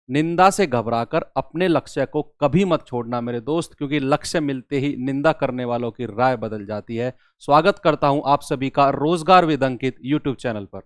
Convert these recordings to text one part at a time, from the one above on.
निंदा से घबराकर अपने लक्ष्य को कभी मत छोड़ना मेरे दोस्त, क्योंकि लक्ष्य मिलते ही निंदा करने वालों की राय बदल जाती है। स्वागत करता हूं आप सभी का रोजगार विद अंकित यूट्यूब चैनल पर।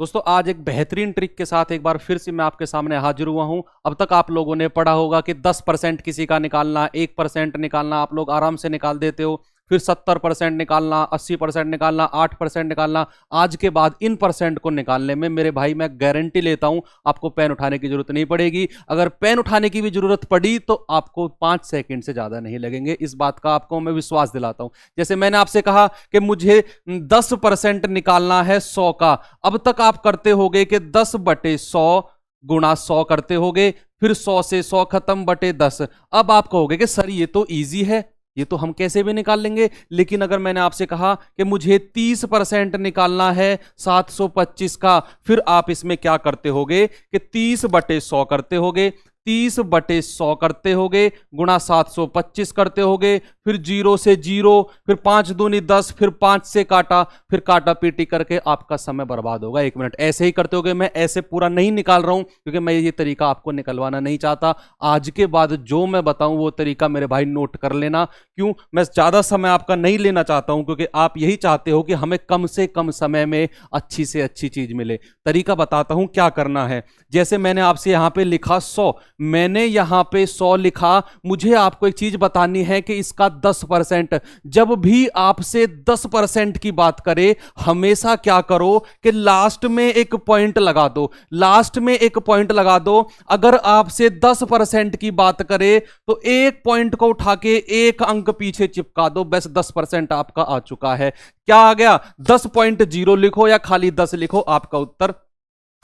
दोस्तों, आज एक बेहतरीन ट्रिक के साथ एक बार फिर से मैं आपके सामने हाजिर हुआ हूं। अब तक आप लोगों ने पढ़ा होगा कि 10% किसी का निकालना, 1% निकालना आप लोग आराम से निकाल देते हो, फिर 70% निकालना, 80% निकालना, 8% निकालना। आज के बाद इन परसेंट को निकालने में मेरे भाई मैं गारंटी लेता हूं आपको पेन उठाने की जरूरत नहीं पड़ेगी। अगर पेन उठाने की भी जरूरत पड़ी तो आपको 5 सेकंड से ज्यादा नहीं लगेंगे, इस बात का आपको मैं विश्वास दिलाता हूं। जैसे मैंने आपसे कहा कि मुझे 10% निकालना है 100 का, अब तक आप करते होगे कि 10/100 गुणा 100 करते होगे, फिर 100 से 100 खत्म बटे 10। अब आप कहोगे कि सर ये तो इजी है, ये तो हम कैसे भी निकाल लेंगे। लेकिन अगर मैंने आपसे कहा कि मुझे 30% निकालना है 725 का, फिर आप इसमें क्या करते होगे कि 30/100 करते होगे, 30/100 करते होगे, गुणा 725 करते होगे, फिर 0 से 0, फिर 5 दूनी 10, फिर 5 से काटा, फिर काटा पीटी करके आपका समय बर्बाद होगा 1 मिनट। ऐसे ही करते होगे। मैं ऐसे पूरा नहीं निकाल रहा हूं क्योंकि मैं ये तरीका आपको निकलवाना नहीं चाहता। आज के बाद जो मैं बताऊं वो तरीका मेरे भाई नोट कर लेना। क्यों? मैं ज्यादा समय आपका नहीं लेना चाहता हूं, क्योंकि आप यही चाहते हो कि हमें कम से कम समय में अच्छी से अच्छी चीज मिले। तरीका बताता हूं क्या करना है। जैसे मैंने आपसे यहां पे लिखा 100, मैंने यहां पे 100 लिखा, मुझे आपको एक चीज बतानी है कि इसका 10%। जब भी आपसे 10% की बात करे, हमेशा क्या करो कि लास्ट में एक पॉइंट लगा दो, लास्ट में एक पॉइंट लगा दो। अगर आपसे 10% की बात करे तो एक पॉइंट को उठा के एक अंक पीछे चिपका दो, बस 10% आपका आ चुका है। क्या आ गया? 10.0 लिखो या खाली 10 लिखो, आपका उत्तर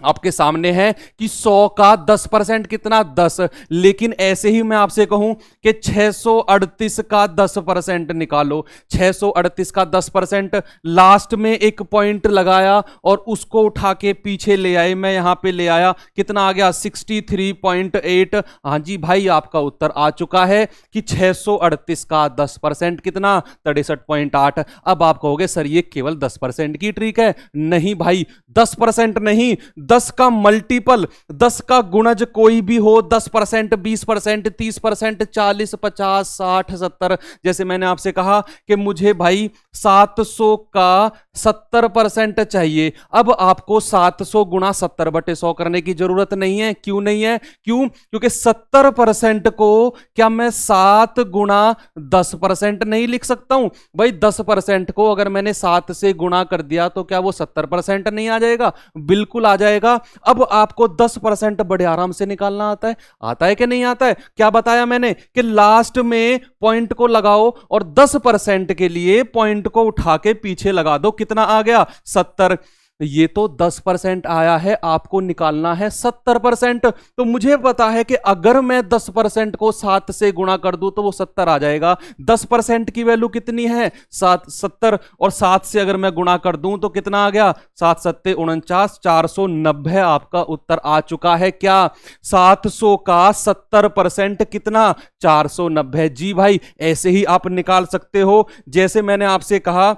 आपके सामने है कि 100 का 10% कितना? 10। लेकिन ऐसे ही मैं आपसे कहूं कि 638 का 10% निकालो, 638 का 10%, लास्ट में एक पॉइंट लगाया और उसको उठा के पीछे ले आए, मैं यहां पे ले आया, कितना आ गया? 63.8। हां जी भाई, आपका उत्तर आ चुका है कि 638 का 10% कितना? 63.8। अब आप कहोगे सर ये केवल 10% की ट्रिक है। नहीं भाई, 10% नहीं, 10 का मल्टीपल, 10 का गुणज कोई भी हो, 10%, 20%, 30%, 40, 50, 60, 70। जैसे मैंने आपसे कहा कि मुझे भाई 700 का 70% चाहिए। अब आपको 700 गुणा 70/100 करने की जरूरत नहीं है। क्यों नहीं है? क्योंकि 70% को क्या मैं 7 गुणा 10% नहीं लिख सकता हूं? भाई 10% को अगर मैंने 7 से गुणा कर दिया तो क्या वो 70% नहीं आ जाएगा? बिल्कुल आ जाएगा। अब आपको 10% बड़े आराम से निकालना आता है। आता है कि नहीं आता है? क्या बताया मैंने कि लास्ट में पॉइंट को लगाओ और 10% के लिए पॉइंट को उठा के पीछे लगा दो। कितना आ गया? 70। ये तो 10% आया है, आपको निकालना है 70%। तो मुझे पता है कि अगर मैं 10% को 7 से गुणा कर दूं तो वो 70 आ जाएगा। 10% की वैल्यू कितनी है? 70। और 7 से अगर मैं गुणा कर दूं तो कितना आ गया? 7 सत्ते 49, 490 आपका उत्तर आ चुका है। क्या? 700 का 70% कितना? 490। जी भाई, ऐसे ही आप निकाल सकते हो। जैसे मैंने आपसे कहा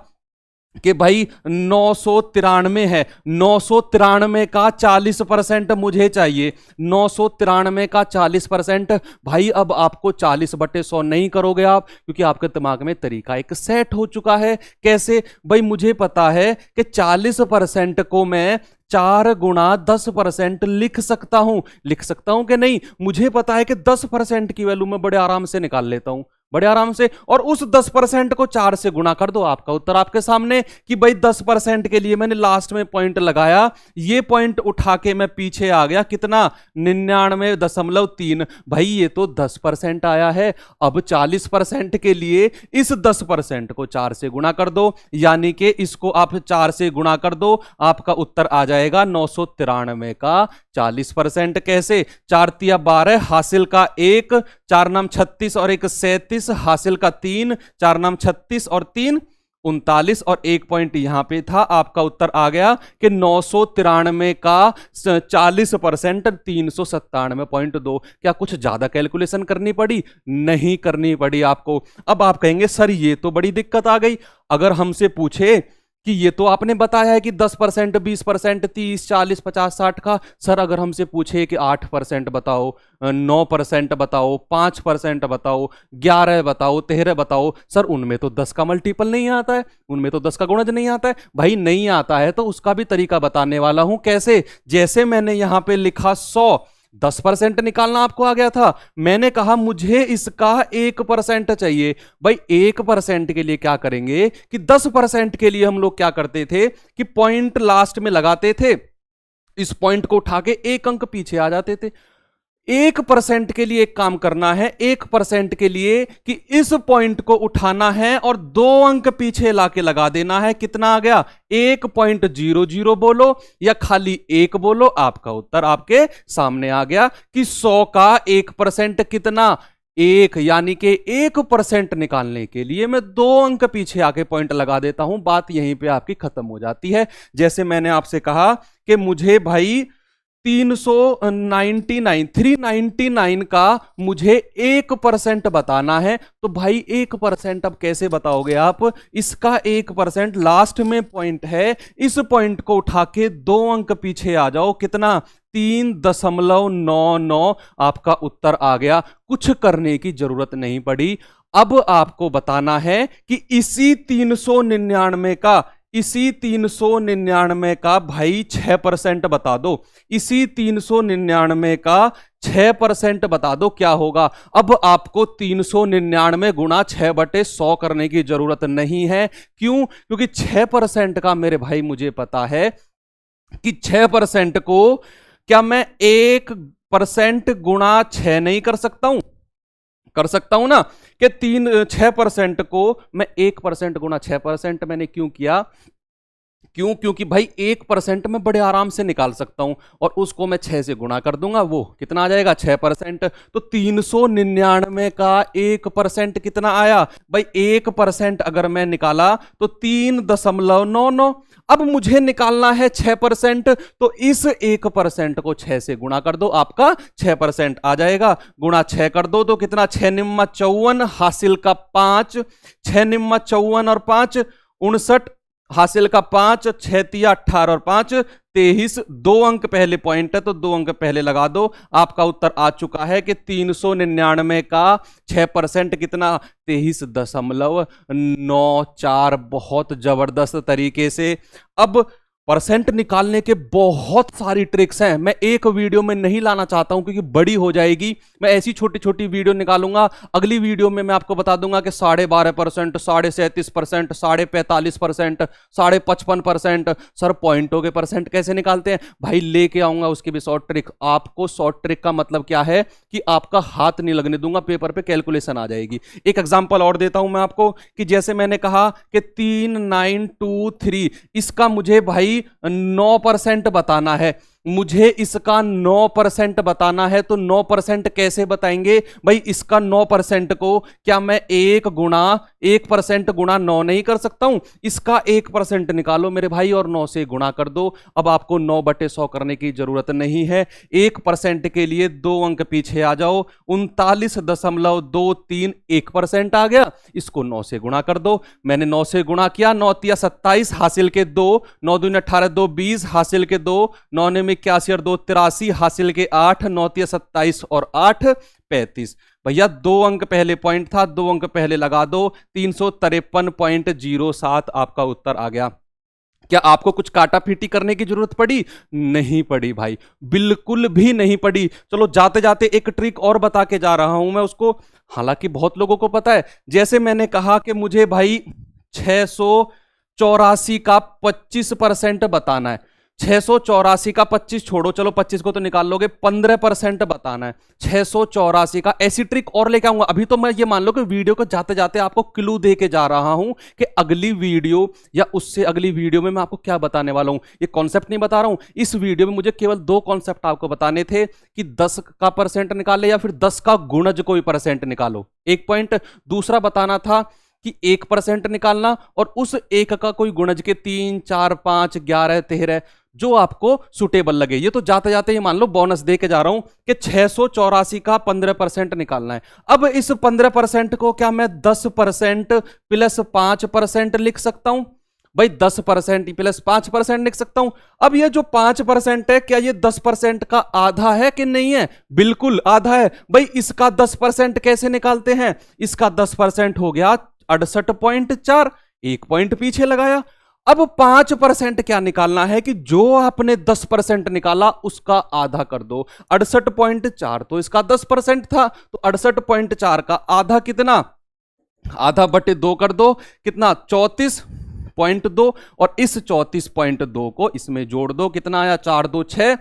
कि भाई 993 है, 993 का 40% मुझे चाहिए, 993 का 40%। भाई अब आपको 40/100 नहीं करोगे आप, क्योंकि आपके दिमाग में तरीका एक सेट हो चुका है। कैसे? भाई मुझे पता है कि 40% को मैं 4 गुणा 10% लिख सकता हूं। लिख सकता हूं कि नहीं? मुझे पता है कि 10% की वैल्यू मैं बड़े आराम से निकाल लेता हूं, बड़े आराम से। और उस 10% को 4 से गुणा कर दो, आपका उत्तर आपके सामने कि भाई 10% के लिए मैंने लास्ट में पॉइंट लगाया, ये पॉइंट उठा के मैं पीछे आ गया, कितना? 99.3। भाई ये तो 10% आया है। अब 40% के लिए इस 10% को 4 से गुणा कर दो, यानी कि इसको आप 4 से गुणा कर दो, आपका उत्तर आ जाएगा 993 का 40%। कैसे? 4 तिया 12, हासिल का 1, 4 नाम 36 और 1 37, हासिल का 3, 4 नाम 36 और 3 39 और 1 पॉइंट यहां पे था। आपका उत्तर आ गया कि 993 का 40% 397.2। क्या कुछ ज्यादा कैलकुलेशन करनी पड़ी? नहीं करनी पड़ी आपको। अब आप कहेंगे सर ये तो बड़ी दिक्कत आ गई। अगर हमसे पूछे कि ये तो आपने बताया है कि 10%, 20%, 30, 40, 50, 60 का। सर अगर हमसे पूछे कि 8% बताओ, 9% बताओ, 5% बताओ, 11 बताओ, 13 बताओ, सर उनमें तो 10 का मल्टीपल नहीं आता है, उनमें तो 10 का गुणज नहीं आता है। भाई नहीं आता है तो उसका भी तरीका बताने वाला हूं। कैसे? जैसे मैंने यहां पे लिखा 100, 10% निकालना आपको आ गया था। मैंने कहा मुझे इसका 1% चाहिए। भाई 1% के लिए क्या करेंगे कि 10% के लिए हम लोग क्या करते थे कि पॉइंट लास्ट में लगाते थे, इस पॉइंट को उठा के एक अंक पीछे आ जाते थे। 1% के लिए एक काम करना है, 1% के लिए कि इस पॉइंट को उठाना है और 2 अंक पीछे लाके लगा देना है। कितना आ गया? 1.00 बोलो या खाली 1 बोलो, आपका उत्तर आपके सामने आ गया कि 100 का 1% कितना? 1। यानी कि 1% निकालने के लिए मैं 2 अंक पीछे आके पॉइंट लगा देता हूं। बात यहीं पे आपकी खत्म हो जाती है। जैसे मैंने आपसे कहा कि मुझे भाई 399 का मुझे 1% बताना है, तो भाई 1% अब कैसे बताओगे आप? इसका 1% लास्ट में पॉइंट है, इस पॉइंट को उठा के 2 अंक पीछे आ जाओ। कितना? 3.99। आपका उत्तर आ गया। कुछ करने की जरूरत नहीं पड़ी। अब आपको बताना है कि इसी 399 का भाई 6% बता दो। इसी 399 का 6% बता दो क्या होगा। अब आपको 399 गुणा 6/100 करने की जरूरत नहीं है। क्यों? क्योंकि 6% का मेरे भाई मुझे पता है कि 6% को क्या मैं 1% गुणा 6 नहीं कर सकता हूं? कर सकता हूं ना कि 6% को मैं 1% गुणा 6% मैंने क्यों किया? क्यों? क्योंकि भाई 1% मैं बड़े आराम से निकाल सकता हूं और उसको मैं 6 से गुणा कर दूंगा, वो कितना आ जाएगा? 6%। तो 399 का 1% कितना आया? भाई 1% अगर मैं निकाला तो 3.99। अब मुझे निकालना है 6%, तो इस 1% को 6 से गुणा कर दो, आपका 6% आ जाएगा। गुणा 6 कर दो तो कितना? 6 निम्मा 54, हासिल का 5, 6 निम्मा 54 और 5 59, हासिल का 5, 6 तिया 18 और 5 23। 2 अंक पहले पॉइंट है तो 2 अंक पहले लगा दो। आपका उत्तर आ चुका है कि 399 का 6% कितना? 23.94। बहुत जबरदस्त तरीके से। अब परसेंट निकालने के बहुत सारी ट्रिक्स हैं, मैं एक वीडियो में नहीं लाना चाहता हूं क्योंकि बड़ी हो जाएगी। मैं ऐसी छोटी छोटी वीडियो निकालूंगा। अगली वीडियो में मैं आपको बता दूंगा कि 12.5%, 37%, 45%, 55%। सर पॉइंटों के परसेंट कैसे निकालते हैं? भाई लेके आऊंगा उसकी भी शॉर्ट ट्रिक। आपको शॉर्ट ट्रिक का मतलब क्या है कि आपका हाथ नहीं लगने दूंगा, पेपर पे कैलकुलेशन आ जाएगी। एक एग्जांपल और देता हूं मैं आपको कि जैसे मैंने कहा कि 3923, इसका मुझे भाई 9% बताना है। मुझे इसका 9% बताना है तो 9% कैसे बताएंगे? भाई इसका 9% को क्या मैं 1% गुणा 9 नहीं कर सकता हूं? इसका 1% निकालो मेरे भाई और 9 से गुणा कर दो। अब आपको 9/100 करने की जरूरत नहीं है। 1% के लिए 2 अंक पीछे आ जाओ। 39.23 1% आ गया। इसको 9 से गुणा कर दो। मैंने 9 से गुणा किया। 9 तिया 27, हासिल के 2, 9 दूनी 18, 2 20, हासिल के 2, 9 ने 81 और 2 83, हासिल के 8, 9 तिया 27 और 8 35। भैया 2 अंक पहले पॉइंट था, 2 अंक पहले लगा दो। 353.07 आपका उत्तर आ गया। क्या आपको कुछ काटा पीटी करने की जरूरत पड़ी? नहीं पड़ी भाई, बिल्कुल भी नहीं पड़ी। चलो जाते जाते एक ट्रिक और बता के जा रहा हूं मैं उसको, हालांकि बहुत लोगों को पता है। जैसे मैंने कहा कि मुझे भाई 684 का 25% बताना है। 684 का 25 छोड़ो, चलो 25 को तो निकाल लोगे, 15% बताना है 684 का। ऐसी ट्रिक और लेके आऊंगा। अभी तो मैं ये मान लो कि वीडियो को जाते जाते आपको क्लू दे के जा रहा हूं कि अगली वीडियो या उससे अगली वीडियो में मैं आपको क्या बताने वाला हूं। ये कॉन्सेप्ट नहीं बता रहा हूं। इस वीडियो में मुझे केवल 2 कॉन्सेप्ट आपको बताने थे कि 10 का परसेंट निकाले या फिर 10 का गुणज कोई परसेंट निकालो, एक पॉइंट। दूसरा बताना था कि 1% निकालना और उस एक का कोई गुणज के 3, 4, 5, 11, 13 जो आपको सुटेबल लगे। ये तो जाते जाते ही मान लो बोनस दे के जा रहा हूं कि 684 का 15% निकालना है। अब इस 15% को क्या मैं 10% प्लस 5% लिख सकता हूं? भाई 10% प्लस 5% लिख सकता हूं। अब ये जो 5% है, क्या ये 10% का आधा है कि नहीं है? बिल्कुल आधा है। भाई इसका 10% कैसे निकालते हैं? इसका 10% हो गया 68.4, एक पॉइंट पीछे लगाया। अब 5% क्या निकालना है कि जो आपने 10% निकाला उसका आधा कर दो। 68.4 तो इसका 10% था, तो 68.4 का आधा कितना? आधा बटे 2 कर दो, कितना? 34.2, और इस 34.2 को इसमें जोड़ दो, कितना आया? 4 2 6,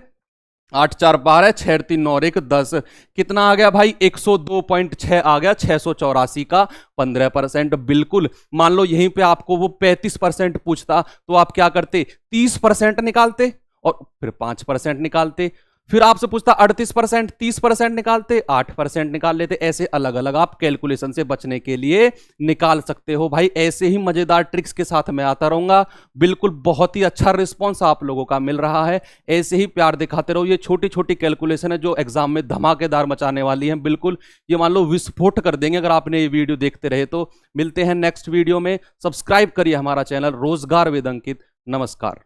8 4 12, 6 3 9 1 10, कितना आ गया भाई? 102.6 आ गया। 684 का 15%। बिल्कुल, मान लो यहीं पे आपको वो 35% पूछता तो आप क्या करते? 30% निकालते और फिर 5% निकालते। फिर आपसे पूछता 38%, 30% निकालते, 8% निकाल लेते। ऐसे अलग अलग आप कैलकुलेशन से बचने के लिए निकाल सकते हो भाई। ऐसे ही मजेदार ट्रिक्स के साथ मैं आता रहूंगा। बिल्कुल, बहुत ही अच्छा रिस्पॉन्स आप लोगों का मिल रहा है। ऐसे ही प्यार दिखाते रहो। ये छोटी छोटी कैलकुलेशन है जो एग्जाम में धमाकेदार मचाने वाली है। बिल्कुल, ये मान लो विस्फोट कर देंगे अगर आपने ये वीडियो देखते रहे तो। मिलते हैं नेक्स्ट वीडियो में। सब्सक्राइब करिए हमारा चैनल रोजगार विद अंकित। नमस्कार।